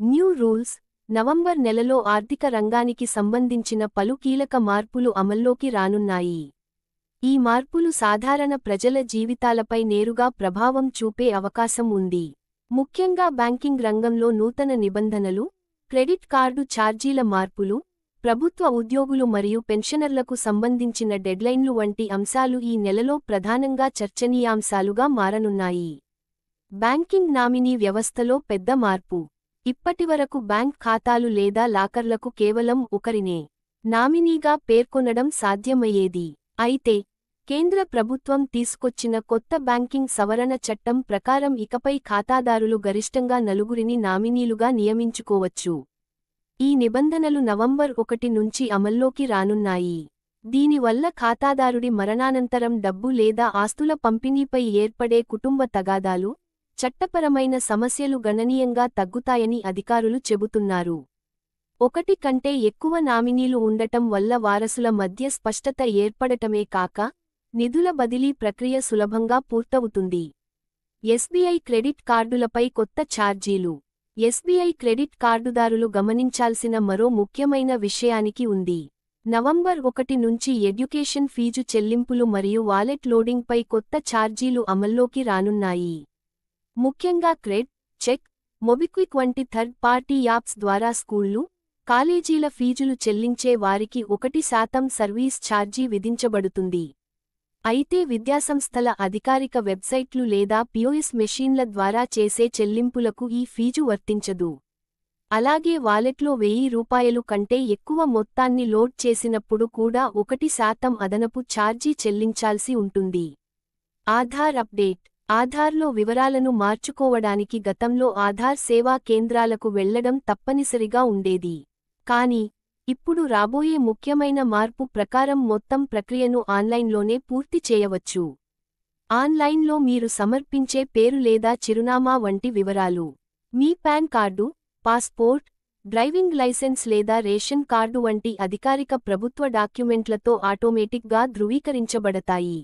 New rules November నెలలో ఆర్థిక రంగానికి సంబంధించిన పలు కీలక మార్పులు అమల్లోకి రానున్నాయి. ఈ మార్పులు సాధారణ ప్రజల జీవితాలపై నేరుగా ప్రభావం చూపే అవకాశం ఉంది. ముఖ్యంగా బ్యాంకింగ్ రంగంలో నూతన నిబంధనలు, క్రెడిట్ కార్డు ఛార్జీల మార్పులు, ప్రభుత్వ ఉద్యోగులు మరియు పెన్షనర్లకు సంబంధించిన డెడ్లైన్లు వంటి అంశాలు ఈ నెలలో ప్రధానంగా చర్చనీయాంశాలుగా మారనున్నాయి. బ్యాంకింగ్ నామినీ వ్యవస్థలో పెద్ద మార్పు. ఇప్పటివరకు బ్యాంక్ ఖాతాలు లేదా లాకర్లకు కేవలం ఒకరినే నామినీగా పేర్కొనడం సాధ్యమయ్యేది. అయితే, కేంద్ర ప్రభుత్వం తీసుకొచ్చిన కొత్త బ్యాంకింగ్ సవరణ చట్టం ప్రకారం ఇకపై ఖాతాదారులు గరిష్టంగా నలుగురిని నామినీలుగా నియమించుకోవచ్చు. ఈ నిబంధనలు నవంబర్ 1 నుంచి అమల్లోకి రానున్నాయి. దీనివల్ల ఖాతాదారుడి మరణానంతరం డబ్బు లేదా ఆస్తుల పంపిణీపై ఏర్పడే కుటుంబ తగాదాలు, చట్టపరమైన సమస్యలు గణనీయంగా తగ్గుతాయని అధికారులు చెబుతున్నారు. ఒకటి కంటే ఎక్కువ నామినీలు ఉండటం వల్ల వారసుల మధ్య స్పష్టత ఏర్పడటమే కాక, నిధుల బదిలీ ప్రక్రియ సులభంగా పూర్తవుతుంది. ఎస్బీఐ క్రెడిట్ కార్డులపై కొత్త ఛార్జీలు. ఎస్బీఐ క్రెడిట్ కార్డుదారులు గమనించాల్సిన మరో ముఖ్యమైన విషయానికి ఉంది. నవంబర్ 1 నుంచి ఎడ్యుకేషన్ ఫీజు చెల్లింపులు మరియు వాలెట్ లోడింగ్పై కొత్త ఛార్జీలు అమల్లోకి రానున్నాయి. ముఖ్యంగా క్రెడ్, చెక్, మొబిక్విక్ వంటి థర్డ్ పార్టీ యాప్స్ ద్వారా స్కూళ్లు, కాలేజీల ఫీజులు చెల్లించే వారికి 1% సర్వీస్ ఛార్జీ విధించబడుతుంది. అయితే విద్యాసంస్థల అధికారిక వెబ్సైట్లు లేదా పిఓఎస్ మెషీన్ల ద్వారా చేసే చెల్లింపులకు ఈ ఫీజు వర్తించదు. అలాగే వాలెట్లో ₹1000 కంటే ఎక్కువ మొత్తాన్ని లోడ్ చేసినప్పుడు కూడా 1% అదనపు ఛార్జీ చెల్లించాల్సి ఉంటుంది. ఆధార్ అప్డేట్. ఆధార్లో వివరాలను మార్చుకోవడానికి గతంలో ఆధార్ సేవా కేంద్రాలకు వెళ్లడం తప్పనిసరిగా ఉండేది. కానీ, ఇప్పుడు రాబోయే ముఖ్యమైన మార్పు ప్రకారం మొత్తం ప్రక్రియను ఆన్లైన్లోనే పూర్తి చేయవచ్చు. ఆన్లైన్లో మీరు సమర్పించే పేరు లేదా చిరునామా వంటి వివరాలు, మీ PAN card, passport, driving licence లేదా రేషన్ కార్డు వంటి అధికారిక ప్రభుత్వ డాక్యుమెంట్లతో ఆటోమేటిక్గా ధృవీకరించబడతాయి.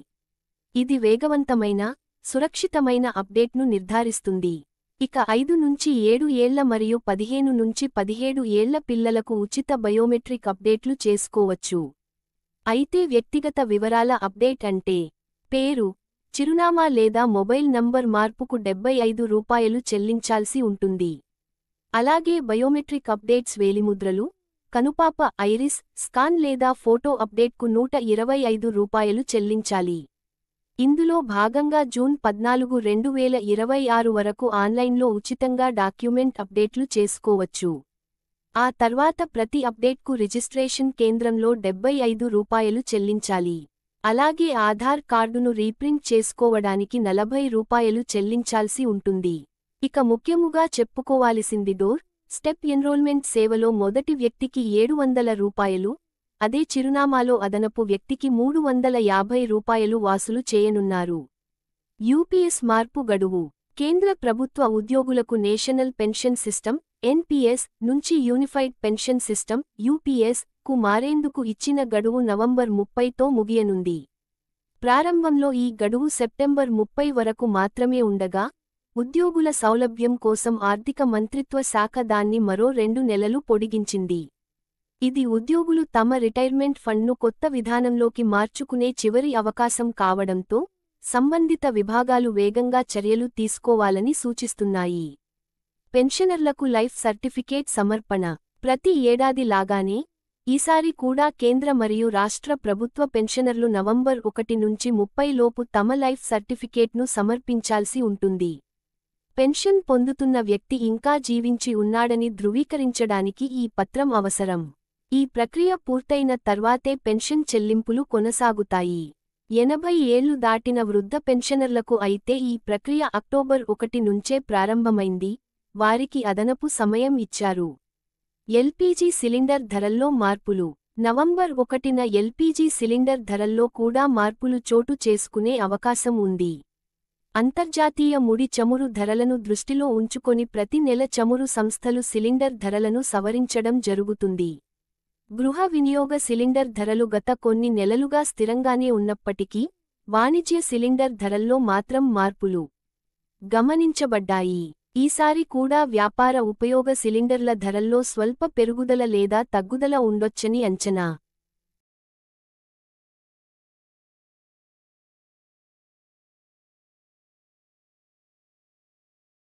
ఇది వేగవంతమైన, సురక్షితమైన అప్డేట్ను నిర్ధారిస్తుంది. ఇక 5 నుంచి 7 ఏళ్ల మరియు 15 నుంచి 17 ఏళ్ల పిల్లలకు ఉచిత బయోమెట్రిక్ అప్డేట్లు చేసుకోవచ్చు. అయితే వ్యక్తిగత వివరాల అప్డేట్ అంటే, పేరు, చిరునామా లేదా మొబైల్ నంబర్ మార్పుకు ₹75 చెల్లించాల్సి ఉంటుంది. అలాగే బయోమెట్రిక్ అప్డేట్స్ వేలిముద్రలు, కనుపాప ఐరిస్ స్కాన్ లేదా ఫోటో అప్డేట్కు ₹125 చెల్లించాలి. ఇందులో భాగంగా జూన్ 14, 2026 వరకు ఆన్లైన్లో ఉచితంగా డాక్యుమెంట్ అప్డేట్లు చేసుకోవచ్చు. ఆ తర్వాత ప్రతి అప్డేట్కు రిజిస్ట్రేషన్ కేంద్రంలో ₹75 చెల్లించాలి. అలాగే ఆధార్ కార్డును రీప్రింట్ చేసుకోవడానికి ₹40 చెల్లించాల్సి ఉంటుంది. ఇక ముఖ్యముగా చెప్పుకోవాల్సింది డోర్ స్టెప్ ఎన్రోల్మెంట్ సేవలో మొదటి వ్యక్తికి ₹700, అదే చిరునామాలో అదనపు వ్యక్తికి ₹350 వాసులు చేయనున్నారు. యూపీఎస్ మార్పు గడువు. కేంద్ర ప్రభుత్వ ఉద్యోగులకు నేషనల్ పెన్షన్ సిస్టమ్ (ఎన్పీఎస్) నుంచి యూనిఫైడ్ పెన్షన్ సిస్టమ్ (యూపీఎస్) కు మారేందుకు ఇచ్చిన గడువు నవంబర్ 30తో ముగియనుంది. ప్రారంభంలో ఈ గడువు సెప్టెంబర్ 30 వరకు మాత్రమే ఉండగా, ఉద్యోగుల సౌలభ్యం కోసం ఆర్థిక మంత్రిత్వ శాఖ దాన్ని మరో 2 నెలలు పొడిగించింది. ఇది ఉద్యోగులు తమ రిటైర్మెంట్ ఫండ్ను కొత్త విధానంలోకి మార్చుకునే చివరి అవకాశం కావడంతో, సంబంధిత విభాగాలు వేగంగా చర్యలు తీసుకోవాలని సూచిస్తున్నాయి. పెన్షనర్లకు లైఫ్ సర్టిఫికేట్ సమర్పణ. ప్రతి ఏడాది లాగానే, ఈసారి కూడా కేంద్ర మరియు రాష్ట్ర ప్రభుత్వ పెన్షనర్లు నవంబర్ 1 నుంచి 30 లోపు తమ లైఫ్ సర్టిఫికేట్ను సమర్పించాల్సి ఉంటుంది. పెన్షన్ పొందుతున్న వ్యక్తి ఇంకా జీవించి ఉన్నాడని ధృవీకరించడానికి ఈ పత్రం అవసరం. ఈ ప్రక్రియ పూర్తయిన తర్వాతే పెన్షన్ చెల్లింపులు కొనసాగుతాయి. 80 ఏళ్లు దాటిన వృద్ధ పెన్షనర్లకు అయితే ఈ ప్రక్రియ అక్టోబర్ 1 నుంచే ప్రారంభమైంది, వారికి అదనపు సమయం ఇచ్చారు. ఎల్పీజీ సిలిండర్ ధరల్లో మార్పులు. నవంబర్ 1న ఎల్పీజీ సిలిండర్ ధరల్లో కూడా మార్పులు చోటు చేసుకునే అవకాశం ఉంది. అంతర్జాతీయ ముడి చమురు ధరలను దృష్టిలో ఉంచుకొని ప్రతి నెల చమురు సంస్థలు సిలిండర్ ధరలను సవరించడం జరుగుతుంది. గృహ వినియోగ సిలిండర్ ధరలు గత కొన్ని నెలలుగా స్థిరంగానే ఉన్నప్పటికీ, వాణిజ్య సిలిండర్ ధరల్లో మాత్రం మార్పులు గమనించబడ్డాయి. ఈసారి కూడా వ్యాపార ఉపయోగ సిలిండర్ల ధరల్లో స్వల్ప పెరుగుదల లేదా తగ్గుదల ఉండొచ్చని అంచనా.